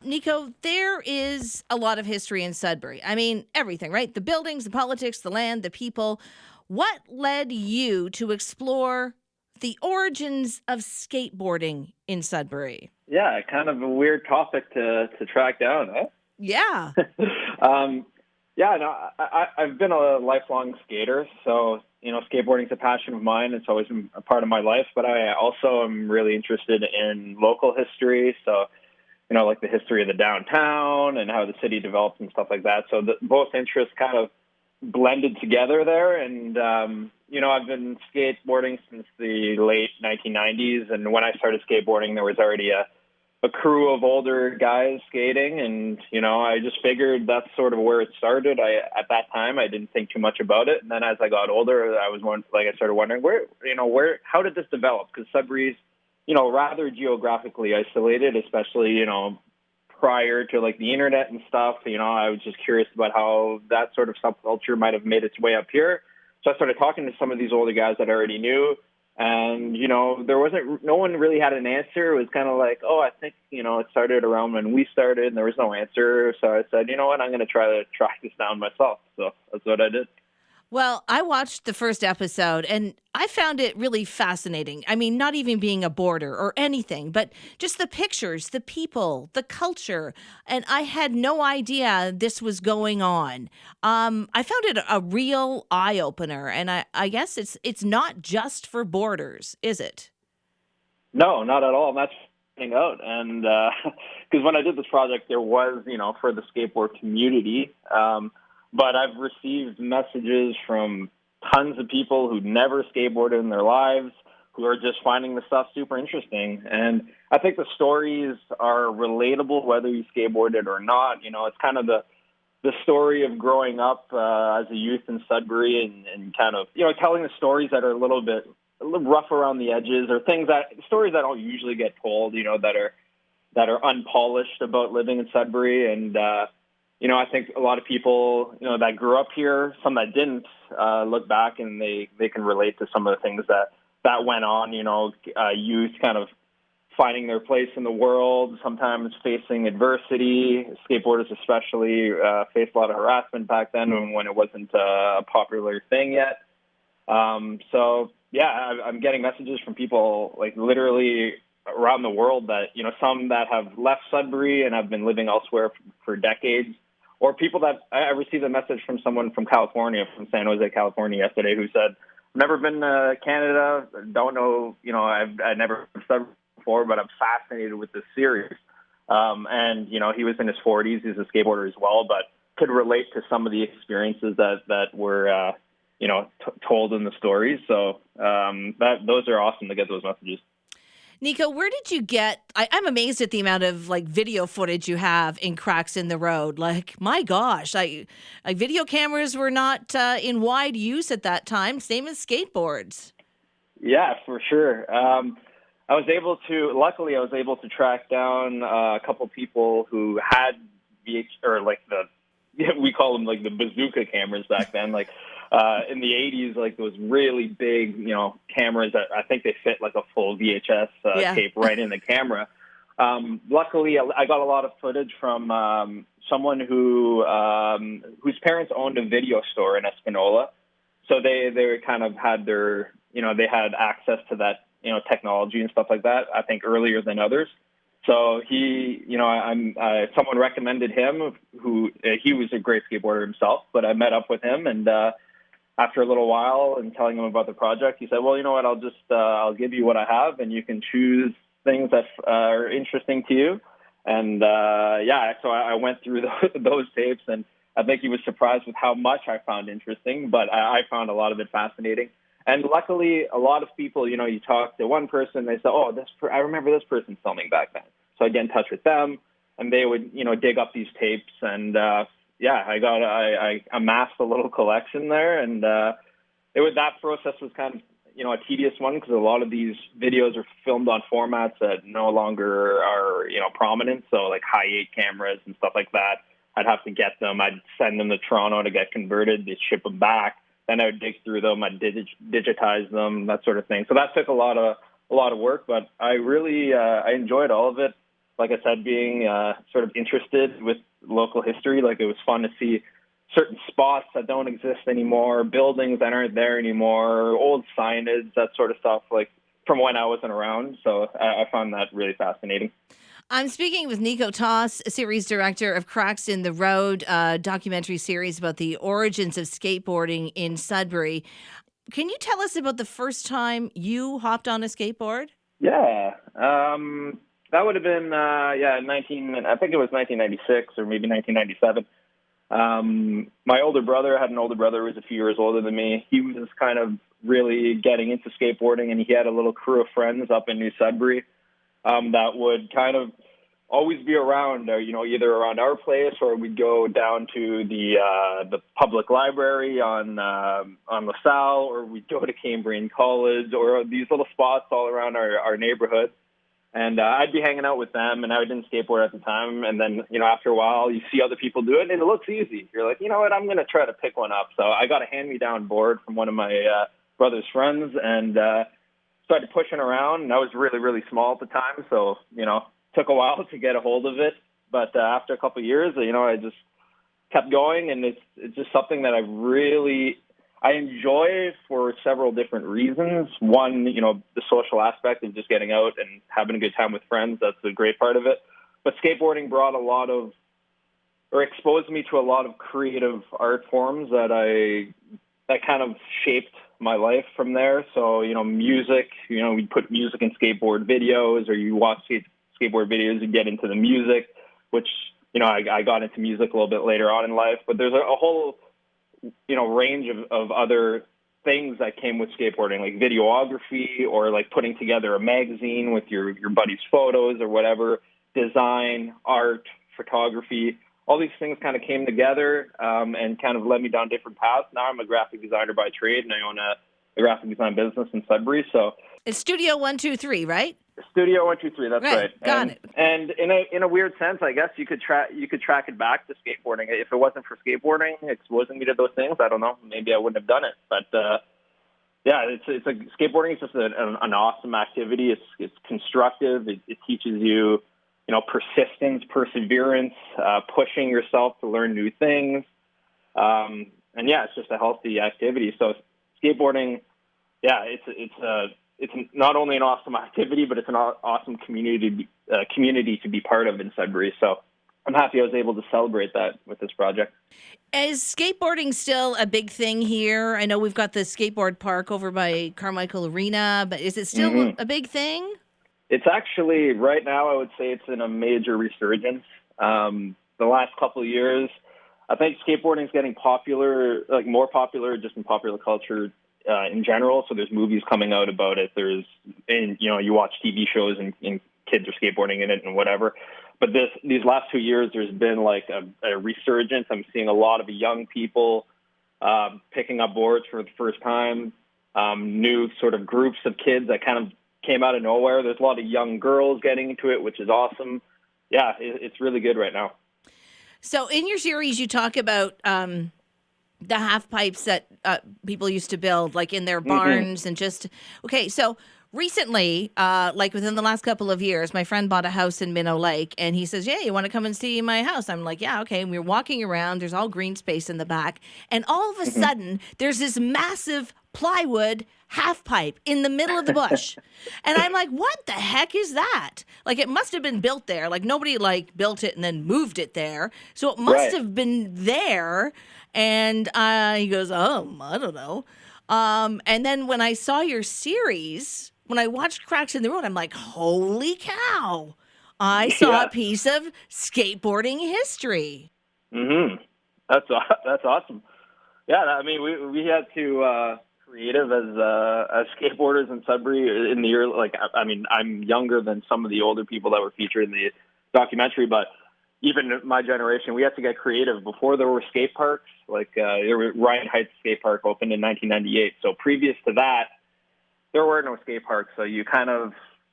Nico, there is a lot of history in Sudbury. I mean, everything, right? The buildings, the politics, the land, the people. What led you to explore the origins of skateboarding in Sudbury? Yeah, kind of a weird topic to track down, Yeah. huh? Yeah, no, I've been a lifelong skater, so skateboarding's a passion of mine. It's always been a part of my life, but I also am really interested in local history. So, like the history of the downtown and how the city developed and stuff like that. So both interests kind of blended together there. And, I've been skateboarding since the late 1990s. And when I started skateboarding, there was already a crew of older guys skating. And, I just figured that's sort of where it started. At that time, I didn't think too much about it. And then as I got older, I started wondering how did this develop? Because Sudbury's, rather geographically isolated, especially, prior to like the internet and stuff. I was just curious about how that sort of subculture might have made its way up here. So I started talking to some of these older guys that I already knew. And, no one really had an answer. It was kind of like, oh, I think, it started around when we started and there was no answer. So I said, you know what, I'm going to try to track this down myself. So that's what I did. Well, I watched the first episode and I found it really fascinating. I mean, not even being a boarder or anything, but just the pictures, the people, the culture. And I had no idea this was going on. I found it a real eye opener. And I guess it's not just for boarders, is it? No, not at all. And that's finding out. And because when I did this project, there was, for the skateboard community. But I've received messages from tons of people who'd never skateboarded in their lives, who are just finding the stuff super interesting. And I think the stories are relatable, whether you skateboarded or not. It's kind of the story of growing up as a youth in Sudbury and kind of, telling the stories that are a little rough around the edges, or stories that don't usually get told, that are unpolished about living in Sudbury. And, I think a lot of people, that grew up here, some that didn't, look back and they can relate to some of the things that went on, youth kind of finding their place in the world, sometimes facing adversity. Skateboarders especially faced a lot of harassment back then when it wasn't a popular thing yet. So, yeah, I'm getting messages from people like literally around the world that, some that have left Sudbury and have been living elsewhere for decades. Or people that I received a message from someone from California, from San Jose, California yesterday, who said, I've never been to Canada, don't know, I've never been before, but I'm fascinated with this series. And, he was in his 40s, he's a skateboarder as well, but could relate to some of the experiences that were, told in the stories. So those are awesome to get those messages. Nico, where did you get? I'm amazed at the amount of video footage you have in Cracks in the Road. Like, my gosh, video cameras were not in wide use at that time. Same as skateboards. Yeah, for sure. Luckily, I was able to track down a couple people who had we call them like the bazooka cameras back then, in the 80s, like those really big, cameras that I think they fit like a full VHS tape right in the camera. Luckily, I got a lot of footage from someone whose parents owned a video store in Espanola. So they kind of had they had access to that, technology and stuff like that, I think earlier than others. So someone recommended him he was a great skateboarder himself, but I met up with him and, after a little while and telling him about the project, he said, well, you know what, I'll give you what I have and you can choose things that are interesting to you. And, so I went through those tapes and I think he was surprised with how much I found interesting, but I found a lot of it fascinating. And luckily, a lot of people, you talk to one person, they say, oh, I remember this person filming back then. So I get in touch with them and they would, dig up these tapes and, I amassed a little collection there, and that process was kind of a tedious one because a lot of these videos are filmed on formats that no longer are prominent. So like high 8 cameras and stuff like that, I'd have to get them. I'd send them to Toronto to get converted. They'd ship them back. Then I would dig through them. I'd digitize them, that sort of thing. So that took a lot of work, but I really I enjoyed all of it. like I said, being sort of interested with local history. Like, it was fun to see certain spots that don't exist anymore, buildings that aren't there anymore, old signage, that sort of stuff, like from when I wasn't around. So I found that really fascinating. I'm speaking with Nico Taus, series director of Cracks in the Road, a documentary series about the origins of skateboarding in Sudbury. Can you tell us about the first time you hopped on a skateboard? Yeah. That would have been, I think it was 1996 or maybe 1997. My older brother, I had an older brother who was a few years older than me. He was kind of really getting into skateboarding, and he had a little crew of friends up in New Sudbury that would kind of always be around, either around our place, or we'd go down to the public library on LaSalle, or we'd go to Cambrian College, or these little spots all around our neighborhood. And I'd be hanging out with them, and I didn't skateboard at the time. And then, after a while, you see other people do it, and it looks easy. You're like, you know what, I'm going to try to pick one up. So I got a hand-me-down board from one of my brother's friends, and started pushing around. And I was really, really small at the time, so, took a while to get a hold of it. But after a couple of years, I just kept going, and it's just something that I enjoy for several different reasons. One, the social aspect of just getting out and having a good time with friends. That's a great part of it. But skateboarding brought exposed me to a lot of creative art forms that kind of shaped my life from there. So, music, we put music in skateboard videos, or you watch skateboard videos and get into the music, which, I got into music a little bit later on in life. But there's a whole range of other things that came with skateboarding, like videography, or like putting together a magazine with your buddy's photos or whatever, design, art, photography. All these things kind of came together and kind of led me down different paths. Now I'm a graphic designer by trade, and I own a graphic design business in Sudbury. So It's Studio 123, right? Studio 123, that's right. Got it. And in a weird sense, I guess you could track it back to skateboarding. If it wasn't for skateboarding exposing me to those things, I don't know, maybe I wouldn't have done it. But skateboarding is just an awesome activity. It's constructive. It teaches you, persistence, perseverance, pushing yourself to learn new things. It's just a healthy activity. So skateboarding, it's not only an awesome activity, but it's an awesome community to be part of in Sudbury. So I'm happy I was able to celebrate that with this project. Is skateboarding still a big thing here? I know we've got the skateboard park over by Carmichael Arena, but is it still a big thing? It's actually, right now, I would say it's in a major resurgence. The last couple of years, I think skateboarding is getting popular, like more popular just in popular culture in general. So there's movies coming out about it. You watch TV shows and kids are skateboarding in it and whatever. But these last 2 years, there's been like a resurgence. I'm seeing a lot of young people picking up boards for the first time, new sort of groups of kids that kind of came out of nowhere. There's a lot of young girls getting into it, which is awesome. Yeah, it's really good right now. So in your series, you talk about the half pipes that people used to build, like in their barns and so recently, like within the last couple of years, my friend bought a house in Minnow Lake, and he says, yeah, you want to come and see my house? I'm like, yeah, okay. And we're walking around. There's all green space in the back. And all of a sudden, there's this massive plywood half pipe in the middle of the bush. And I'm like, what the heck is that? Like, it must have been built there. Like, nobody built it and then moved it there. So it must have been there. And he goes, oh, I don't know. And then when I saw your series, when I watched Cracks in the Road, I'm like, holy cow. I saw a piece of skateboarding history. That's awesome. Yeah, I mean, we had to creative as skateboarders in Sudbury in the year. Like, I mean, I'm younger than some of the older people that were featured in the documentary, but even my generation, we had to get creative before there were skate parks. Like, Ryan Heights Skate Park opened in 1998. So previous to that, there were no skate parks. So you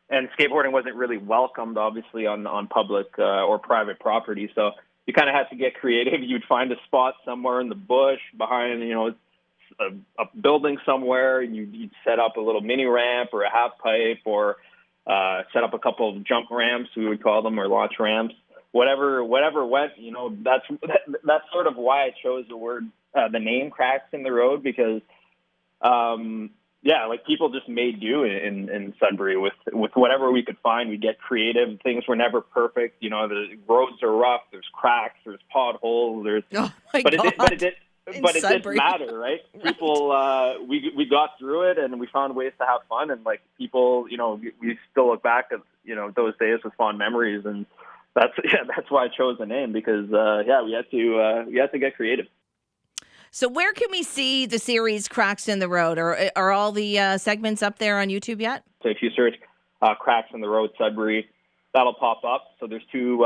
and skateboarding wasn't really welcomed, obviously, on public or private property. So you kind of had to get creative. You'd find a spot somewhere in the bush behind, a building somewhere, and you'd set up a little mini ramp or a half pipe or set up a couple of jump ramps, we would call them, or launch ramps. Whatever went, that's sort of why I chose the name Cracks in the Road, because like people just made do in Sudbury with whatever we could find. We'd get creative. Things were never perfect. The roads are rough. There's cracks. There's potholes. Oh my God. It didn't matter, right? People, we got through it, and we found ways to have fun. And like people, we still look back at those days with fond memories, and that's why I chose the name, because we had to get creative. So where can we see the series Cracks in the Road? Are all the segments up there on YouTube yet? So if you search Cracks in the Road Sudbury, that'll pop up. So there's 2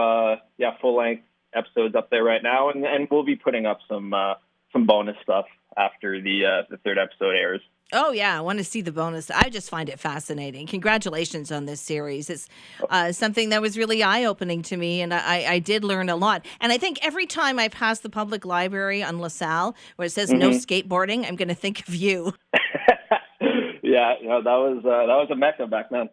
full-length episodes up there right now, and we'll be putting up some bonus stuff after the 3rd episode airs. Oh, yeah. I want to see the bonus. I just find it fascinating. Congratulations on this series. It's something that was really eye-opening to me, and I did learn a lot. And I think every time I pass the public library on LaSalle where it says no skateboarding, I'm going to think of you. Yeah, that was a mecca back then.